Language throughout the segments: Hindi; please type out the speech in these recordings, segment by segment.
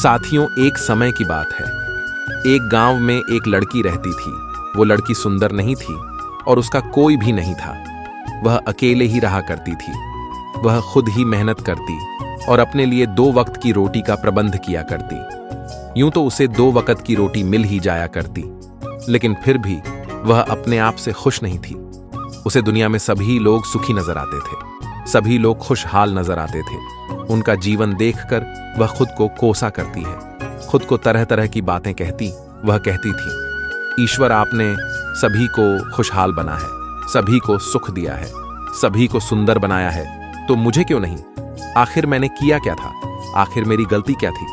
साथियों, एक समय की बात है। एक गांव में एक लड़की रहती थी। वो लड़की सुंदर नहीं थी और उसका कोई भी नहीं था। वह अकेले ही रहा करती थी। वह खुद ही मेहनत करती और अपने लिए 2 वक्त की रोटी का प्रबंध किया करती। यूं तो उसे 2 वक्त की रोटी मिल ही जाया करती, लेकिन फिर भी वह अपने आप से खुश नहीं थी। उसे दुनिया में सभी लोग सुखी नजर आते थे, सभी लोग खुशहाल नजर आते थे। उनका जीवन देखकर वह खुद को कोसा करती है, खुद को तरह तरह की बातें कहती। वह कहती थी, ईश्वर आपने सभी को खुशहाल बना है, सभी को सुख दिया है, सभी को सुंदर बनाया है, तो मुझे क्यों नहीं? आखिर मैंने किया क्या था? आखिर मेरी गलती क्या थी?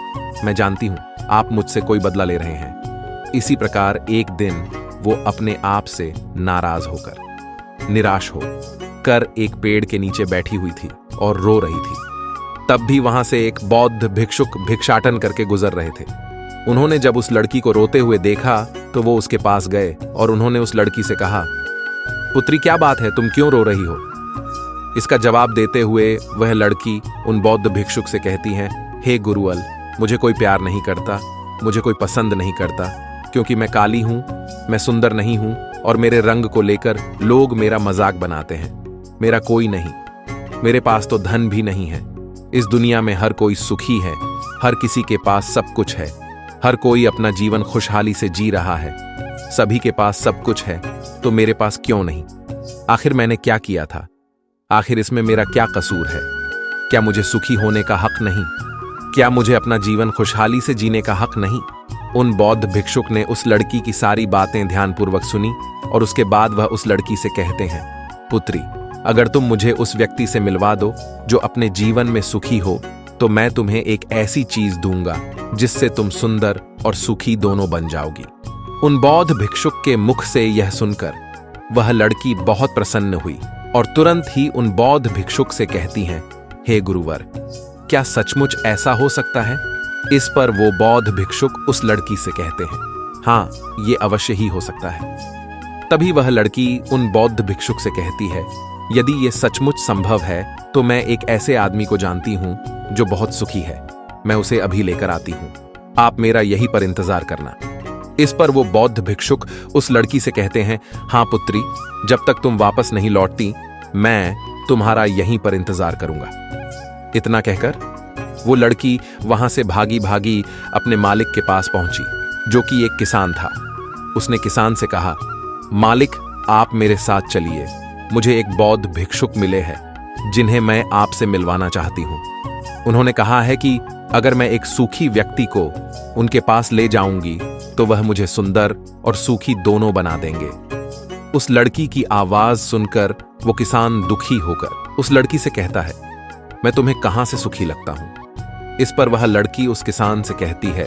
मैं जानती हूं आप मुझसे कोई बदला ले रहे हैं। इसी प्रकार एक दिन वो अपने आप से नाराज होकर, निराश हो कर एक पेड़ के नीचे बैठी हुई थी और रो रही थी। तब भी वहां से एक बौद्ध भिक्षुक भिक्षाटन करके गुजर रहे थे। उन्होंने जब उस लड़की को रोते हुए देखा तो वो उसके पास गए और उन्होंने उस लड़की से कहा, पुत्री, क्या बात है, तुम क्यों रो रही हो? इसका जवाब देते हुए वह लड़की उन बौद्ध भिक्षुक से कहती है, हे गुरुअल, मुझे कोई प्यार नहीं करता, मुझे कोई पसंद नहीं करता, क्योंकि मैं काली हूं, मैं सुंदर नहीं हूं और मेरे रंग को लेकर लोग मेरा मजाक बनाते हैं। मेरा कोई नहीं, मेरे पास तो धन भी नहीं है। इस दुनिया में हर कोई सुखी है, हर किसी के पास सब कुछ है, हर कोई अपना जीवन खुशहाली से जी रहा है। सभी के पास सब कुछ है, तो मेरे पास क्यों नहीं? आखिर मैंने क्या किया था? आखिर इसमें मेरा क्या कसूर है? क्या मुझे सुखी होने का हक नहीं? क्या मुझे अपना जीवन खुशहाली से जीने का हक नहीं? उन बौद्ध भिक्षुक ने उस लड़की की सारी बातें ध्यानपूर्वक सुनी और उसके बाद वह उस लड़की से कहते हैं, पुत्री, अगर तुम मुझे उस व्यक्ति से मिलवा दो जो अपने जीवन में सुखी हो, तो मैं तुम्हें एक ऐसी चीज दूंगा जिससे तुम सुंदर और सुखी दोनों बन जाओगी। उन बौद्ध भिक्षुक के मुख से यह सुनकर वह लड़की बहुत प्रसन्न हुई और तुरंत ही उन बौद्ध भिक्षुक से कहती हैं, हे गुरुवर, क्या सचमुच ऐसा हो सकता है? इस पर वो बौद्ध भिक्षुक उस लड़की से कहते हैं, हाँ, ये अवश्य ही हो सकता है। तभी वह लड़की उन बौद्ध भिक्षुक से कहती है, यदि ये सचमुच संभव है तो मैं एक ऐसे आदमी को जानती हूं जो बहुत सुखी है। मैं उसे अभी लेकर आती हूं, आप मेरा यहीं पर इंतजार करना। इस पर वो बौद्ध भिक्षुक उस लड़की से कहते हैं, हाँ पुत्री, जब तक तुम वापस नहीं लौटती मैं तुम्हारा यहीं पर इंतजार करूंगा। इतना कहकर वो लड़की वहां से भागी भागी अपने मालिक के पास पहुंची, जो कि एक किसान था। उसने किसान से कहा, मालिक, आप मेरे साथ चलिए, मुझे एक बौद्ध भिक्षुक मिले हैं जिन्हें मैं आपसे मिलवाना चाहती हूं। उन्होंने कहा है कि अगर मैं एक सूखी व्यक्ति को उनके पास ले जाऊंगी तो वह मुझे सुंदर और सूखी दोनों बना देंगे। उस लड़की की आवाज सुनकर वो किसान दुखी होकर उस लड़की से कहता है, मैं तुम्हें कहां से सुखी लगता हूं? इस पर वह लड़की उस किसान से कहती है,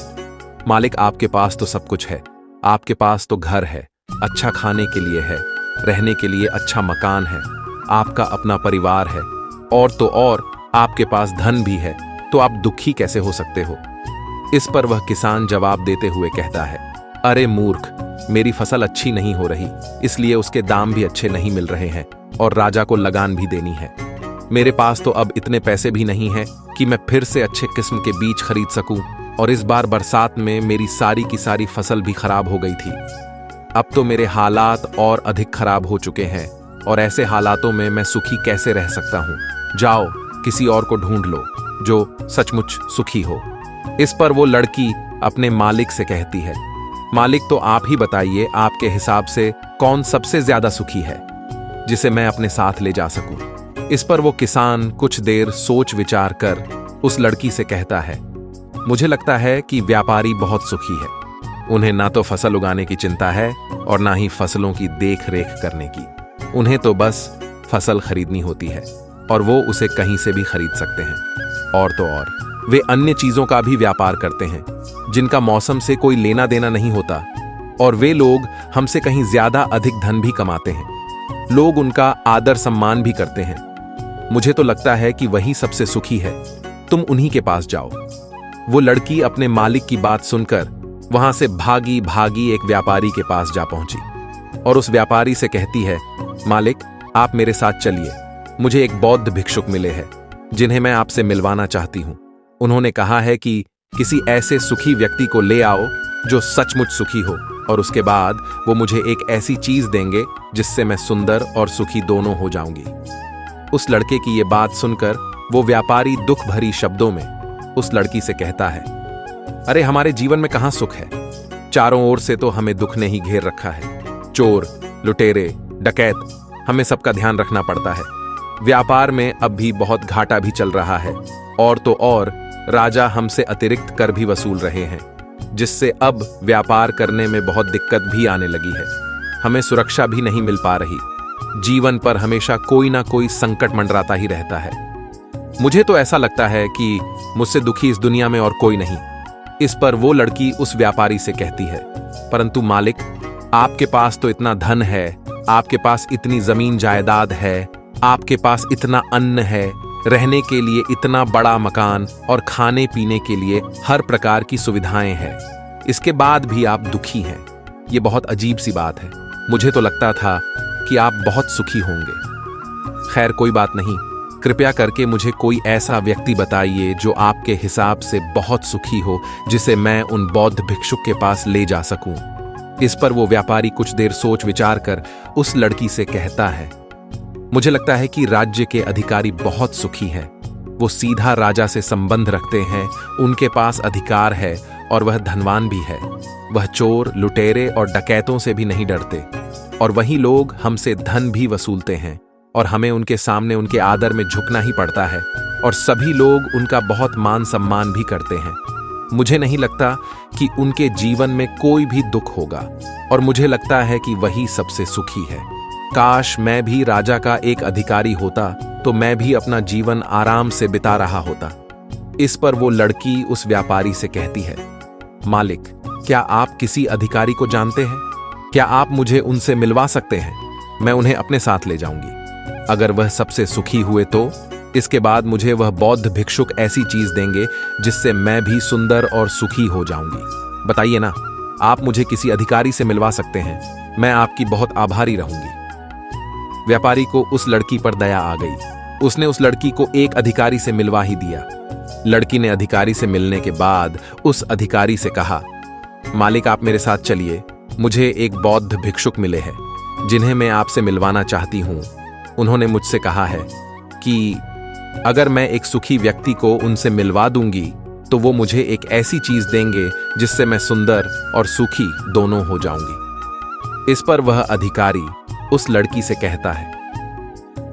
मालिक, आपके पास तो सब कुछ है, आपके पास तो घर है, अच्छा खाने के लिए है, रहने के लिए अच्छा मकान है, आपका अपना परिवार है, और तो और आपके पास धन भी है, तो आप दुखी कैसे हो सकते हो? इस पर वह किसान जवाब देते हुए कहता है, अरे मूर्ख, मेरी फसल अच्छी नहीं हो रही, इसलिए उसके दाम भी अच्छे नहीं मिल रहे हैं और राजा को लगान भी देनी है। मेरे पास तो अब इतने पैसे भी नहीं हैं कि मैं फिर से अच्छे किस्म के बीज खरीद सकूं, और इस बार बरसात में मेरी सारी की सारी फसल भी खराब हो गई थी। अब तो मेरे हालात और अधिक खराब हो चुके हैं और ऐसे हालातों में मैं सुखी कैसे रह सकता हूं? जाओ, किसी और को ढूंढ लो जो सचमुच सुखी हो। इस पर वो लड़की अपने मालिक से कहती है, मालिक, तो आप ही बताइए, आपके हिसाब से कौन सबसे ज्यादा सुखी है जिसे मैं अपने साथ ले जा सकूं? इस पर वो किसान कुछ देर सोच विचार कर उस लड़की से कहता है, मुझे लगता है कि व्यापारी बहुत सुखी है। उन्हें ना तो फसल उगाने की चिंता है और ना ही फसलों की देख रेख करने की। उन्हें तो बस फसल खरीदनी होती है और वो उसे कहीं से भी खरीद सकते हैं। और तो और वे अन्य चीजों का भी व्यापार करते हैं जिनका मौसम से कोई लेना देना नहीं होता, और वे लोग हमसे कहीं ज्यादा अधिक धन भी कमाते हैं। लोग उनका आदर सम्मान भी करते हैं। मुझे तो लगता है कि वही सबसे सुखी है, तुम उन्हीं के पास जाओ। वो लड़की अपने मालिक की बात सुनकर वहां से भागी भागी एक व्यापारी के पास जा पहुंची और उस व्यापारी से कहती है, मालिक, आप मेरे साथ चलिए, मुझे एक बौद्ध भिक्षुक मिले हैं जिन्हें मैं आपसे मिलवाना चाहती हूं। उन्होंने कहा है कि किसी ऐसे सुखी व्यक्ति को ले आओ जो सचमुच सुखी हो, और उसके बाद वो मुझे एक ऐसी चीज देंगे जिससे मैं सुंदर और सुखी दोनों हो जाऊंगी। उस लड़के की ये बात सुनकर वो व्यापारी दुख भरी शब्दों में उस लड़की से कहता है, अरे हमारे जीवन में कहां सुख है? चारों ओर से तो हमें दुख ने ही घेर रखा है। चोर, लुटेरे, डकैत, हमें सबका ध्यान रखना पड़ता है। व्यापार में अब भी बहुत घाटा भी चल रहा है, और तो और राजा हमसे अतिरिक्त कर भी वसूल रहे हैं, जिससे अब व्यापार करने में बहुत दिक्कत भी आने लगी है। हमें सुरक्षा भी नहीं मिल पा रही। जीवन पर हमेशा कोई ना कोई संकट मंडराता ही रहता है। मुझे तो ऐसा लगता है कि मुझसे दुखी इस दुनिया में और कोई नहीं। इस पर वो लड़की उस व्यापारी से कहती है, परंतु मालिक, आपके पास तो इतना धन है, आपके पास इतनी जमीन जायदाद है, आपके पास इतना अन्न है, रहने के लिए इतना बड़ा मकान और खाने पीने के लिए हर प्रकार की सुविधाएं हैं। इसके बाद भी आप दुखी हैं। ये बहुत अजीब सी बात है। मुझे तो लगता था कि आप बहुत सुखी होंगे। खैर, कोई बात नहीं। कृपया करके मुझे कोई ऐसा व्यक्ति बताइए जो आपके हिसाब से बहुत सुखी हो, जिसे मैं उन बौद्ध भिक्षुक के पास ले जा सकूं। इस पर वो व्यापारी कुछ देर सोच विचार कर उस लड़की से कहता है, मुझे लगता है कि राज्य के अधिकारी बहुत सुखी हैं। वो सीधा राजा से संबंध रखते हैं, उनके पास अधिकार है और वह धनवान भी है। वह चोर, लुटेरे और डकैतों से भी नहीं डरते, और वही लोग हमसे धन भी वसूलते हैं, और हमें उनके सामने उनके आदर में झुकना ही पड़ता है, और सभी लोग उनका बहुत मान सम्मान भी करते हैं। मुझे नहीं लगता कि उनके जीवन में कोई भी दुख होगा, और मुझे लगता है कि वही सबसे सुखी है। काश मैं भी राजा का एक अधिकारी होता तो मैं भी अपना जीवन आराम से बिता रहा होता। इस पर वो लड़की उस व्यापारी से कहती है, मालिक, क्या आप किसी अधिकारी को जानते हैं? क्या आप मुझे उनसे मिलवा सकते हैं? मैं उन्हें अपने साथ ले जाऊंगी। अगर वह सबसे सुखी हुए तो इसके बाद मुझे वह बौद्ध भिक्षुक ऐसी चीज देंगे जिससे मैं भी सुंदर और सुखी हो जाऊंगी। बताइए ना, आप मुझे किसी अधिकारी से मिलवा सकते हैं। मैं आपकी बहुत आभारी रहूंगी। व्यापारी को उस लड़की पर दया आ गई। उसने उस लड़की को एक अधिकारी से मिलवा ही दिया। लड़की ने अधिकारी से मिलने के बाद उस अधिकारी से कहा, मालिक, आप मेरे साथ चलिए। मुझे एक बौद्ध भिक्षुक मिले हैं जिन्हें मैं आपसे मिलवाना चाहती हूं। उन्होंने मुझसे कहा है कि अगर मैं एक सुखी व्यक्ति को उनसे मिलवा दूंगी तो वो मुझे एक ऐसी चीज देंगे जिससे मैं सुंदर और सुखी दोनों हो जाऊंगी। इस पर वह अधिकारी उस लड़की से कहता है,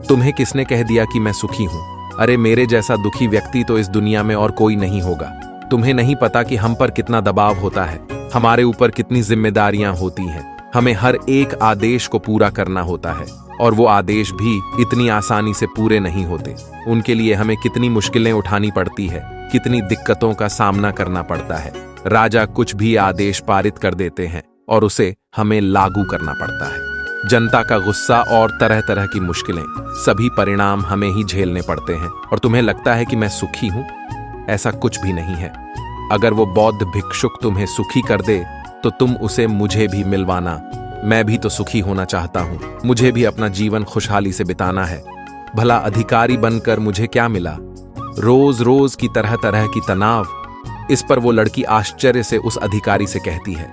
तुम्हें किसने कह दिया कि मैं सुखी हूं? अरे, मेरे जैसा दुखी व्यक्ति तो इस दुनिया में और कोई नहीं होगा। तुम्हें नहीं पता कि हम पर कितना दबाव होता है, हमारे ऊपर कितनी जिम्मेदारियां होती हैं। हमें हर एक आदेश को पूरा करना होता है, और वो आदेश भी इतनी आसानी से पूरे नहीं होते। उनके लिए हमें कितनी मुश्किलें उठानी पड़ती है, कितनी दिक्कतों का सामना करना पड़ता है। राजा कुछ भी आदेश पारित कर देते हैं और उसे हमें लागू करना पड़ता है। जनता का गुस्सा और तरह तरह की मुश्किलें, सभी परिणाम हमें ही झेलने पड़ते हैं। और तुम्हें लगता है कि मैं सुखी हूं? ऐसा कुछ भी नहीं है। अगर वो बौद्ध भिक्षुक तुम्हें सुखी कर दे तो तुम उसे मुझे भी मिलवाना। मैं भी तो सुखी होना चाहता हूं। मुझे भी अपना जीवन खुशहाली से बिताना है। भला अधिकारी बनकर मुझे क्या मिला? रोज रोज की तरह तरह की तनाव। इस पर वो लड़की आश्चर्य से उस अधिकारी से कहती है,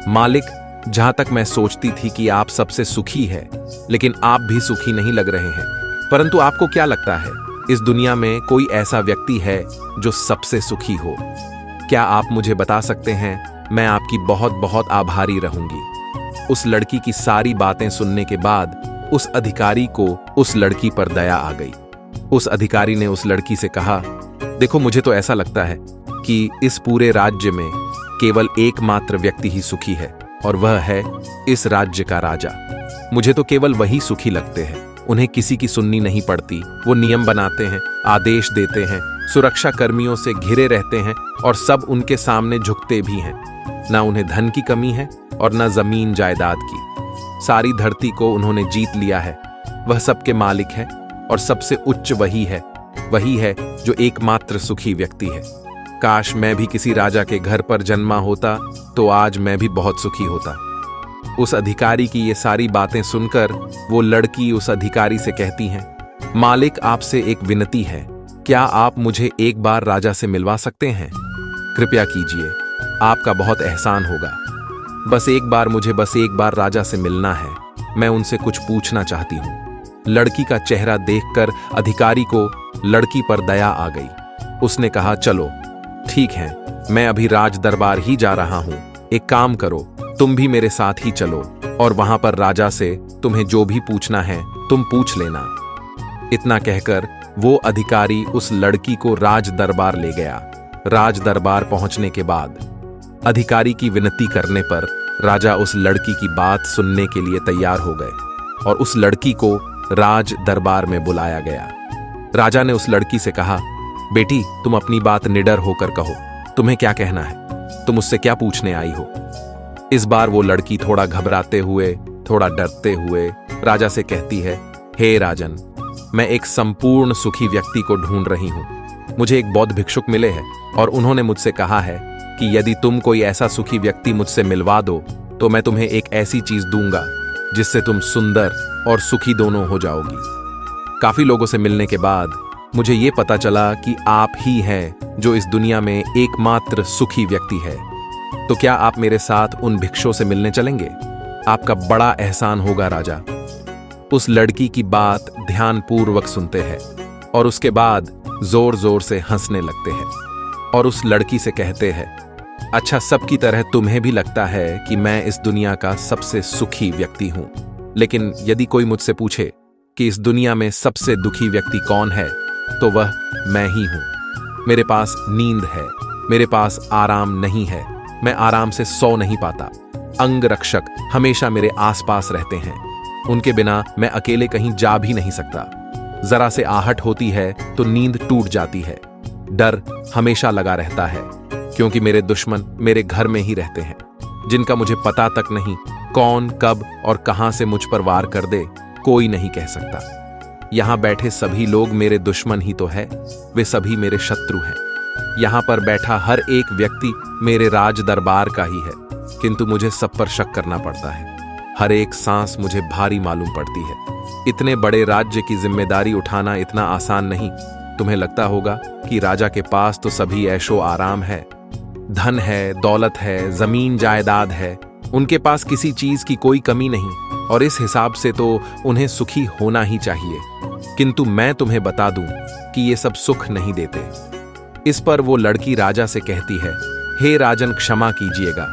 मालिक, जहां तक मैं सोचती थी कि आप सबसे सुखी है, लेकिन आप भी सुखी नहीं लग रहे हैं। परंतु आपको क्या लगता है, इस दुनिया में कोई ऐसा व्यक्ति है जो सबसे सुखी हो? क्या आप मुझे बता सकते हैं? मैं आपकी बहुत बहुत आभारी रहूंगी। उस लड़की की सारी बातें सुनने के बाद उस अधिकारी को उस लड़की पर दया आ गई। उस अधिकारी ने उस लड़की से कहा, देखो, मुझे तो ऐसा लगता है कि इस पूरे राज्य में केवल एकमात्र व्यक्ति ही सुखी है, और वह है इस राज्य का राजा। मुझे तो केवल वही सुखी लगते हैं। उन्हें किसी की सुननी नहीं पड़ती। वो नियम बनाते हैं, आदेश देते हैं, सुरक्षा कर्मियों से घिरे रहते हैं, और सब उनके सामने झुकते भी हैं। ना उन्हें धन की कमी है और ना जमीन जायदाद की। सारी धरती को उन्होंने जीत लिया है। वह सबके मालिक है, और सबसे उच्च वही है जो एकमात्र सुखी व्यक्ति है। काश मैं भी किसी राजा के घर पर जन्मा होता तो आज मैं भी बहुत सुखी होता। उस अधिकारी की ये सारी बातें सुनकर वो लड़की उस अधिकारी से कहती है, मालिक, आपसे एक विनती है। क्या आप मुझे एक बार राजा से मिलवा सकते हैं? कृपया कीजिए, आपका बहुत एहसान होगा। बस एक बार मुझे बस एक बार राजा से मिलना है, मैं उनसे कुछ पूछना चाहती हूँ। लड़की का चेहरा देखकर अधिकारी को लड़की पर दया आ गई। उसने कहा, चलो ठीक है, मैं अभी राज दरबार ही जा रहा हूँ। एक काम करो, तुम भी मेरे साथ ही चलो और वहां पर राजा से तुम्हें जो भी पूछना है तुम पूछ लेना। इतना कहकर वो अधिकारी उस लड़की को राज दरबार ले गया। राज दरबार पहुंचने के बाद अधिकारी की विनती करने पर राजा उस लड़की की बात सुनने के लिए तैयार हो गए और उस लड़की को राज दरबार में बुलाया गया। राजा ने उस लड़की से कहा, बेटी तुम अपनी बात निडर होकर कहो, तुम्हें क्या कहना है, तुम मुझसे क्या पूछने आई हो। इस बार वो लड़की थोड़ा घबराते हुए, थोड़ा डरते हुए राजा से कहती है, हे राजन, मैं एक संपूर्ण सुखी व्यक्ति को ढूंढ रही हूं। मुझे एक बौद्ध भिक्षुक मिले हैं और उन्होंने मुझसे कहा है कि यदि तुम कोई ऐसा सुखी व्यक्ति मुझसे मिलवा दो तो मैं तुम्हें एक ऐसी चीज दूंगा जिससे तुम सुंदर और सुखी दोनों हो जाओगी। काफी लोगों से मिलने के बाद मुझे ये पता चला कि आप ही हैं जो इस दुनिया में एकमात्र सुखी व्यक्ति है। तो क्या आप मेरे साथ उन भिक्षुओं से मिलने चलेंगे? आपका बड़ा एहसान होगा राजा। उस लड़की की बात ध्यानपूर्वक सुनते हैं और उसके बाद जोर जोर से हंसने लगते हैं और उस लड़की से कहते हैं, अच्छा सबकी तरह तुम्हें भी लगता है कि मैं इस दुनिया का सबसे सुखी व्यक्ति हूं, लेकिन यदि कोई मुझसे पूछे कि इस दुनिया में सबसे दुखी व्यक्ति कौन है तो वह मैं ही हूं। मेरे पास नींद है, मेरे पास आराम नहीं है, मैं आराम से सो नहीं पाता। अंग रक्षक हमेशा मेरे आसपास रहते हैं, उनके बिना मैं अकेले कहीं जा भी नहीं सकता। जरा से आहट होती है तो नींद टूट जाती है। डर हमेशा लगा रहता है क्योंकि मेरे दुश्मन मेरे घर में ही रहते हैं, जिनका मुझे पता तक नहीं कौन कब और कहां से मुझ पर वार कर दे कोई नहीं कह सकता। यहां बैठे सभी लोग मेरे दुश्मन ही तो है, वे सभी मेरे शत्रु हैं। यहां पर बैठा हर एक व्यक्ति मेरे राज दरबार का ही है, किंतु मुझे सब पर शक करना पड़ता है। हर एक सांस मुझे भारी मालूम पड़ती है। इतने बड़े राज्य की जिम्मेदारी उठाना इतना आसान नहीं। तुम्हें लगता होगा कि राजा के पास तो सभी ऐशो आराम है, धन है, दौलत है, जमीन जायदाद है, उनके पास किसी चीज की कोई कमी नहीं और इस हिसाब से तो उन्हें सुखी होना ही चाहिए। किंतु मैं तुम्हें बता दूं कि ये सब सुख नहीं देते। इस पर वो लड़की राजा से कहती है, हे राजन क्षमा कीजिएगा,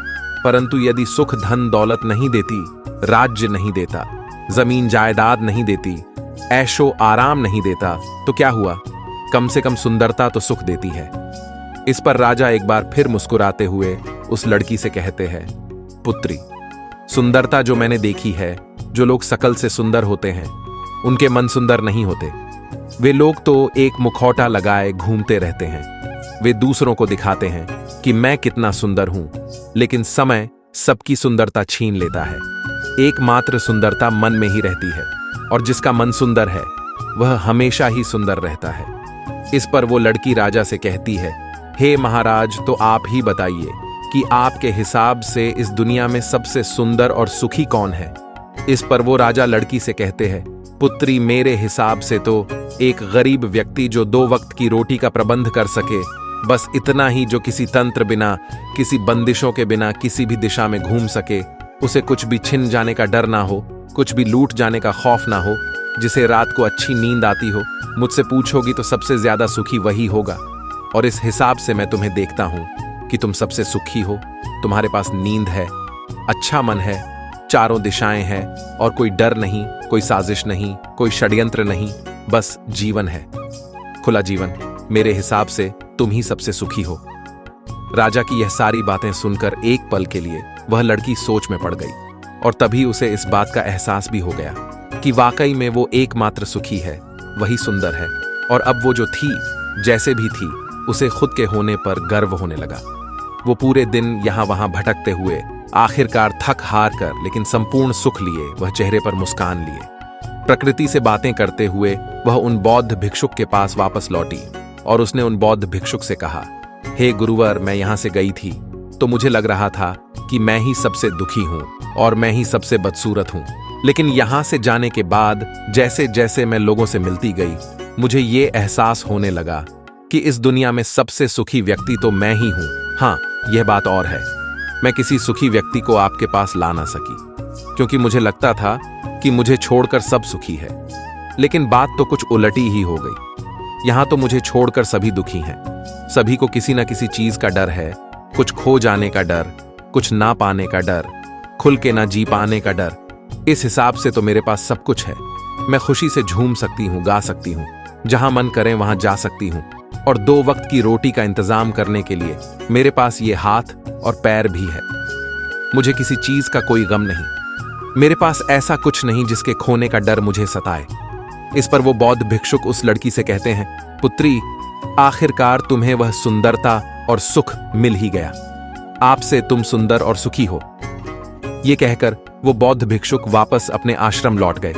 परंतु यदि सुख धन दौलत नहीं देती, राज्य नहीं देता, जमीन जायदाद नहीं देती, ऐशो आराम नहीं देता तो क्या हुआ? कम से कम सुंदरता तो सुख देती है। इस पर राजा एक बार फिर मुस्कुराते हुए उस लड़की से कहते हैं, पुत्री, सुंदरता जो मैंने देखी है, जो लोग शकल से सुंदर होते हैं उनके मन सुंदर नहीं होते। वे लोग तो एक मुखौटा लगाए घूमते रहते हैं। वे दूसरों को दिखाते हैं कि मैं कितना सुंदर हूं, लेकिन समय सबकी सुंदरता छीन लेता है। एकमात्र सुंदरता मन में ही रहती है और जिसका मन सुंदर है वह हमेशा ही सुंदर रहता है। इस पर वो लड़की राजा से कहती है, हे महाराज, तो आप ही बताइए कि आपके हिसाब से इस दुनिया में सबसे सुंदर और सुखी कौन है? इस पर वो राजा लड़की से कहते हैं, पुत्री, मेरे हिसाब से तो एक गरीब व्यक्ति जो 2 वक्त की रोटी का प्रबंध कर सके, बस इतना ही, जो किसी तंत्र बिना, किसी बंदिशों के बिना किसी भी दिशा में घूम सके, उसे कुछ भी छिन जाने का डर ना हो, कुछ भी लूट जाने का खौफ ना हो, जिसे रात को अच्छी नींद आती हो, मुझसे पूछोगी तो सबसे ज्यादा सुखी वही होगा। और इस हिसाब से मैं तुम्हें देखता हूं कि तुम सबसे सुखी हो। तुम्हारे पास नींद है, अच्छा मन है, चारों दिशाएं हैं और कोई डर नहीं, कोई साजिश नहीं, कोई षड्यंत्र नहीं, बस जीवन है, खुला जीवन। मेरे हिसाब से तुम ही सबसे सुखी हो। राजा की यह सारी बातें सुनकर एक पल के लिए वह लड़की सोच में पड़ गई और तभी उसे इस बात का एहसास भी हो गया कि वाकई में वो एकमात्र सुखी है, वही सुंदर है। और अब वो जो थी, जैसे भी थी, उसे खुद के होने पर गर्व होने लगा। वो पूरे दिन यहां वहां भटकते हुए आखिरकार थक हार कर, लेकिन संपूर्ण सुख लिए, वह चेहरे पर मुस्कान लिए। प्रकृति से बातें करते हुए वह उन बौद्ध भिक्षुक के पास वापस लौटी और उसने उन बौद्ध भिक्षुक से कहा, हे गुरुवर, मैं यहां से गई थी तो मुझे लग रहा था कि मैं ही सबसे दुखी हूं और मैं ही सबसे बदसूरत हूं, लेकिन यहां से जाने के बाद जैसे जैसे मैं लोगों से मिलती गई, मुझे ये एहसास होने लगा कि इस दुनिया में सबसे सुखी व्यक्ति तो मैं ही हूं। हाँ, यह बात और है, मैं किसी सुखी व्यक्ति को आपके पास ला ना सकी, क्योंकि मुझे लगता था कि मुझे छोड़कर सब सुखी है। लेकिन बात तो कुछ उलटी ही हो गई। यहां तो मुझे छोड़कर सभी दुखी हैं। सभी को किसी ना किसी चीज का डर है, कुछ खो जाने का डर, कुछ ना पाने का डर, खुल के ना जी पाने का डर। इस हिसाब से तो मेरे पास सब कुछ है। मैं खुशी से झूम सकती हूँ, गा सकती हूँ, जहां मन करे वहां जा सकती हूँ, और 2 वक्त की रोटी का इंतजाम करने के लिए मेरे पास ये हाथ और पैर भी है। मुझे किसी चीज का कोई गम नहीं। मेरे पास ऐसा कुछ नहीं जिसके खोने का डर मुझे सताए। इस पर वो बौद्ध भिक्षुक उस लड़की से कहते हैं, पुत्री, आखिरकार तुम्हें वह सुंदरता और सुख मिल ही गया। आपसे तुम सुंदर और सुखी हो। ये कहकर वो बौद्ध भिक्षुक वापस अपने आश्रम लौट गए,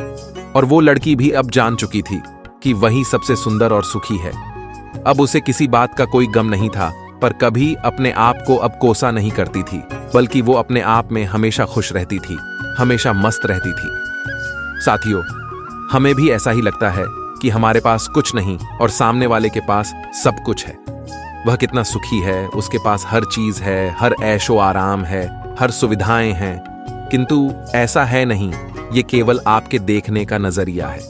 और वो लड़की भी अब जान चुकी थी कि वही सबसे सुंदर और सुखी है। अब उसे किसी बात का कोई गम नहीं था, पर कभी अपने आप को अब कोसा नहीं करती थी, बल्कि वो अपने आप में हमेशा खुश रहती थी, हमेशा मस्त रहती थी। साथियों, हमें भी ऐसा ही लगता है कि हमारे पास कुछ नहीं और सामने वाले के पास सब कुछ है। वह कितना सुखी है, उसके पास हर चीज है, हर ऐशो आराम है, हर सुविधाएं हैं। किंतु ऐसा है नहीं, ये केवल आपके देखने का नजरिया है।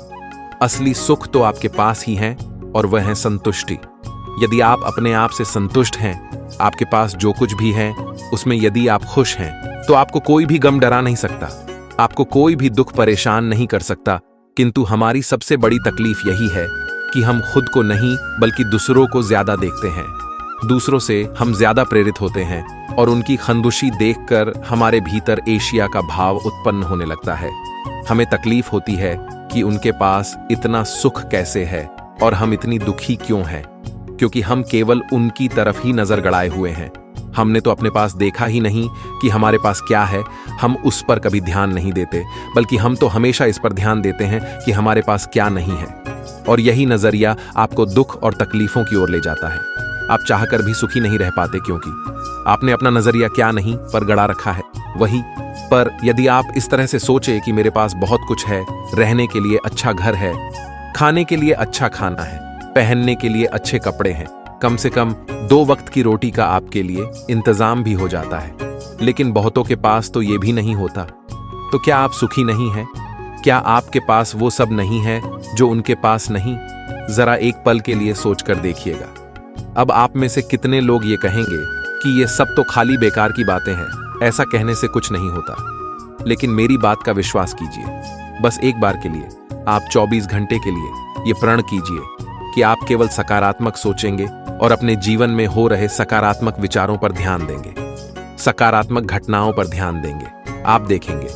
असली सुख तो आपके पास ही है, और वह है संतुष्टि। यदि आप अपने आप से संतुष्ट हैं, आपके पास जो कुछ भी है उसमें यदि आप खुश हैं, तो आपको कोई भी गम डरा नहीं सकता, आपको कोई भी दुख परेशान नहीं कर सकता। किंतु हमारी सबसे बड़ी तकलीफ यही है कि हम खुद को नहीं बल्कि दूसरों को ज्यादा देखते हैं। दूसरों से हम ज्यादा प्रेरित होते हैं, और उनकी खंदुशी देखकर हमारे भीतर एशिया का भाव उत्पन्न होने लगता है। हमें तकलीफ होती है कि उनके पास इतना सुख कैसे है और हम इतनी दुखी क्यों हैं, क्योंकि हम केवल उनकी तरफ ही नजर गड़ाए हुए हैं। हमने तो अपने पास देखा ही नहीं कि हमारे पास क्या है। हम उस पर कभी ध्यान नहीं देते, बल्कि हम तो हमेशा इस पर ध्यान देते हैं कि हमारे पास क्या नहीं है। और यही नजरिया आपको दुख और तकलीफों की ओर ले जाता है। आप चाहकर भी सुखी नहीं रह पाते, क्योंकि आपने अपना नजरिया क्या नहीं पर गड़ा रखा है, वही। पर यदि आप इस तरह से सोचे कि मेरे पास बहुत कुछ है, रहने के लिए अच्छा घर है, खाने के लिए अच्छा खाना है, पहनने के लिए अच्छे कपड़े हैं, कम से कम 2 वक्त की रोटी का आपके लिए इंतजाम भी हो जाता है, लेकिन बहुतों के पास तो ये भी नहीं होता, तो क्या आप सुखी नहीं हैं? क्या आपके पास वो सब नहीं है जो उनके पास नहीं? जरा एक पल के लिए सोचकर देखिएगा। अब आप में से कितने लोग ये कहेंगे कि ये सब तो खाली बेकार की बातें हैं, ऐसा कहने से कुछ नहीं होता। लेकिन मेरी बात का विश्वास कीजिए, बस एक बार के लिए, आप 24 घंटे के लिए ये प्रण कीजिए कि आप केवल सकारात्मक सोचेंगे और अपने जीवन में हो रहे सकारात्मक विचारों पर ध्यान देंगे, सकारात्मक घटनाओं पर ध्यान देंगे। आप देखेंगे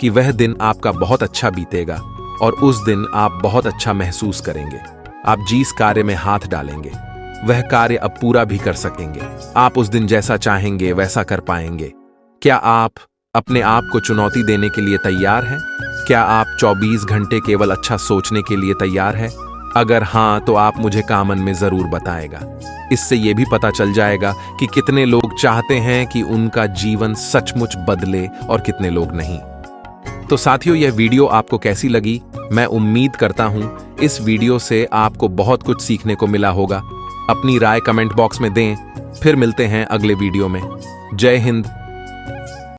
कि वह दिन आपका बहुत अच्छा बीतेगा, और उस दिन आप बहुत अच्छा महसूस करेंगे। आप जिस कार्य में हाथ डालेंगे, वह कार्य अब पूरा भी कर सकेंगे। आप उस दिन जैसा चाहेंगे वैसा कर पाएंगे। क्या आप अपने आप को चुनौती देने के लिए तैयार हैं? क्या आप 24 घंटे केवल अच्छा सोचने के लिए तैयार हैं? अगर हाँ, तो आप मुझे कमेंट में जरूर बताएगा। इससे यह भी पता चल जाएगा कि कितने लोग चाहते हैं कि उनका जीवन सचमुच बदले और कितने लोग नहीं। तो साथियों, यह वीडियो आपको कैसी लगी? मैं उम्मीद करता हूं इस वीडियो से आपको बहुत कुछ सीखने को मिला होगा। अपनी राय कमेंट बॉक्स में दें। फिर मिलते हैं अगले वीडियो में। जय हिंद,